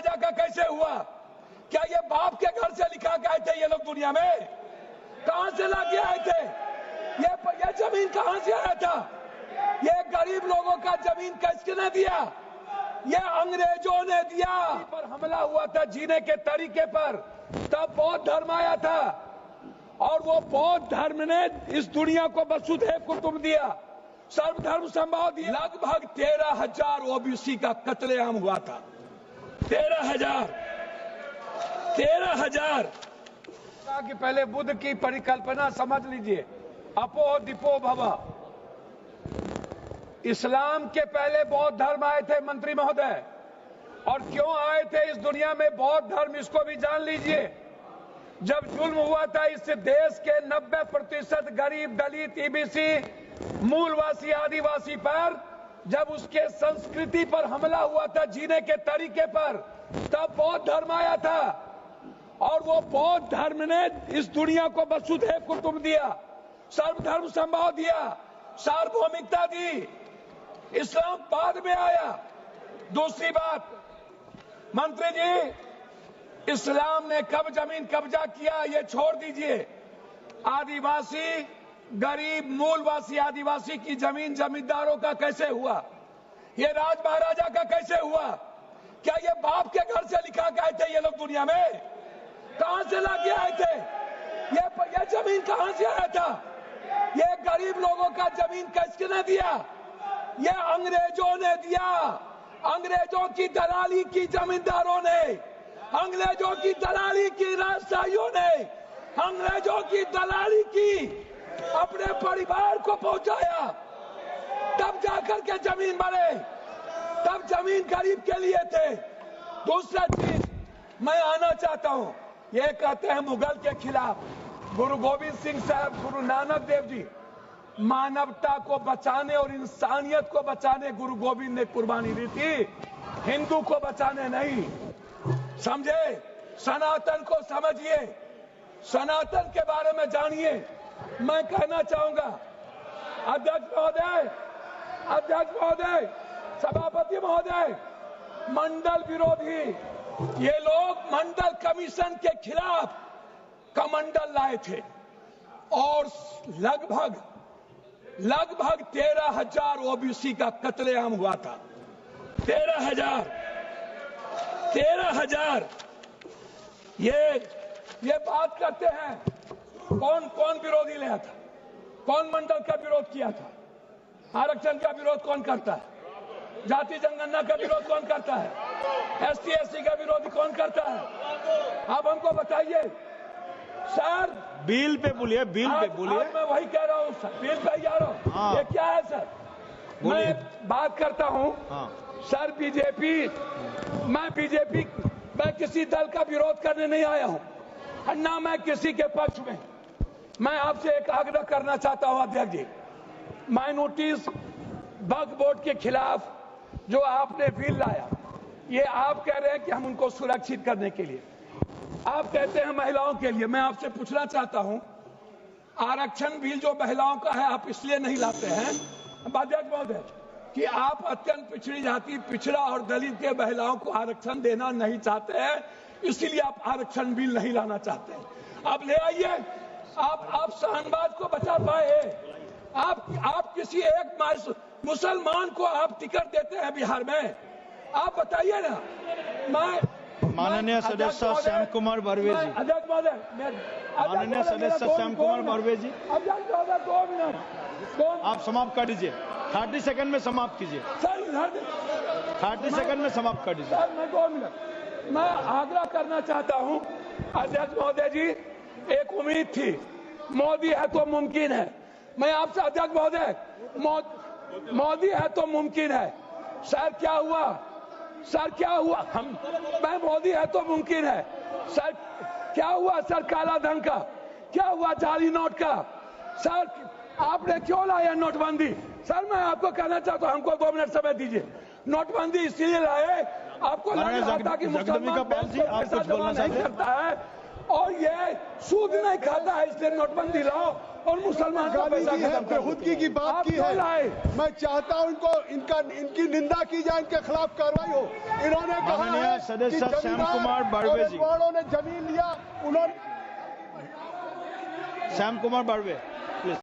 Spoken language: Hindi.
महाराजा का कैसे हुआ? क्या ये बाप के घर से लिखा के आए थे ये लोग दुनिया में? कहां से लाके आए थे? ये जमीन कहां से आया था? ये गरीब लोगों का जमीन किसने दिया? ये अंग्रेजों ने दिया। पर हमला हुआ था जीने के तरीके पर, तब बौद्ध धर्म आया था और वो बौद्ध धर्म ने इस दुनिया को वसुधैव कुटुंब दिया, सर्वधर्म संभाव दिया। लगभग 13,000 ओबीसी का कत्लेआम हुआ था। 13,000 कि पहले बुद्ध की परिकल्पना समझ लीजिए, अपो दीपो भव। इस्लाम के पहले बौद्ध धर्म आए थे मंत्री महोदय, और क्यों आए थे इस दुनिया में बौद्ध धर्म, इसको भी जान लीजिए। जब जुल्म हुआ था इस देश के 90% गरीब, दलित, ईबीसी, मूलवासी, आदिवासी पर, जब उसके संस्कृति पर हमला हुआ था, जीने के तरीके पर, तब बौद्ध धर्म आया था और वो बौद्ध धर्म ने इस दुनिया को वसुधैव कुटुंब दिया, सर्वधर्म संभाव दिया, सार्वभौमिकता दी। इस्लाम बाद में आया। दूसरी बात, मंत्री जी, इस्लाम ने कब जमीन कब्जा किया ये छोड़ दीजिए। आदिवासी, गरीब, मूलवासी आदिवासी की जमीन जमींदारों का कैसे हुआ? ये राज महाराजा का कैसे हुआ? क्या ये बाप के घर से लिखा के आए थे ये लोग दुनिया में? कहां से लाके आए थे? ये जमीन कहां से आया था? ये गरीब लोगों का जमीन किसने दिया? ये अंग्रेजों ने दिया। अंग्रेजों की दलाली की जमींदारों ने, अंग्रेजों की दलाली की राजशाहियों ने, अंग्रेजों की दलाली की अपने परिवार को पहुंचाया, तब जाकर के जमीन बने, तब जमीन गरीब के लिए थे। दूसरा चीज मैं आना चाहता हूं, ये कहते हैं मुगल के खिलाफ। गुरु गोविंद सिंह साहब, गुरु नानक देव जी, मानवता को बचाने और इंसानियत को बचाने गुरु गोविंद ने कुर्बानी दी थी, हिंदू को बचाने नहीं। समझे? सनातन को समझिए, सनातन के बारे में जानिए। मैं कहना चाहूंगा, अध्यक्ष महोदय, सभापति महोदय, मंडल विरोधी ये लोग मंडल कमीशन के खिलाफ कमंडल लाए थे और लगभग 13,000 ओबीसी का कत्लेआम हुआ था। 13,000। ये बात करते हैं, कौन विरोधी लाया था? कौन मंडल का विरोध किया था? आरक्षण का विरोध कौन करता है? जाति जनगणना का विरोध कौन करता है? ST SC का विरोध कौन करता है? आप हमको बताइए सर। बिल पे बोलिए, बिल पे बोलिए। मैं वही कह रहा हूँ सर, बिल पे जा रहा हूँ। हाँ। ये क्या है सर? मैं बात करता हूँ। हाँ। सर मैं किसी दल का विरोध करने नहीं आया हूँ, ना मैं किसी के पक्ष में। मैं आपसे एक आग्रह करना चाहता हूँ अध्यक्ष जी, माइनॉरिटीज वक्फ बोर्ड के खिलाफ जो आपने बिल लाया, ये आप कह रहे हैं कि हम उनको सुरक्षित करने के लिए, आप कहते हैं महिलाओं के लिए। मैं आपसे पूछना चाहता हूं, आरक्षण बिल जो महिलाओं का है आप इसलिए नहीं लाते हैं अध्यक्ष महोदय कि आप अत्यंत पिछड़ी जाति, पिछड़ा और दलित के महिलाओं को आरक्षण देना नहीं चाहते हैं, इसीलिए आप आरक्षण बिल नहीं लाना चाहते हैं। आप ले आइए। आप शाहनवाज को बचा पाए? आप किसी एक मुसलमान को आप टिकट देते हैं बिहार में? आप बताइए ना। माननीय सदस्य श्याम कुमार बर्वे जी, अध्यक्ष महोदय, माननीय सदस्य श्याम कुमार बर्वे जी, अध्यक्ष महोदय 2 मिनट आप समाप्त कर दीजिए। 30 सेकंड में समाप्त कीजिए सर। 30 सेकंड में समाप्त कर दीजिए सर। मैं 2 मिनट मैं आग्रह करना चाहता हूं अध्यक्ष महोदय जी, एक उम्मीद थी, मोदी है तो मुमकिन है। मैं आपसे अध्यक्ष महोदय, मोदी है तो मुमकिन है। सर क्या हुआ? सर क्या हुआ? मैं मोदी है तो मुमकिन है। सर क्या हुआ? सर काला धन का क्या हुआ? जाली नोट का? सर आपने क्यों लाया नोटबंदी? सर मैं आपको कहना चाहता हूं, हमको 2 मिनट समय दीजिए। नोटबंदी इसलिए लाए, आपको लग रहा था कि मुसलमान पैसा जमा नहीं करता है और ये सूद नहीं खाता है, इसलिए नोटबंदी लाओ और मुसलमान का पैसा खत्म कर बेहूदगी की बात की है। मैं चाहता हूं इनकी निंदा की जाए, इनके खिलाफ कार्रवाई हो। इन्होंने कहा माननीय है सदस्य कि श्याम कुमार बारवे जी। ने जमीन लिया, उन्होंने श्याम कुमार बारवे।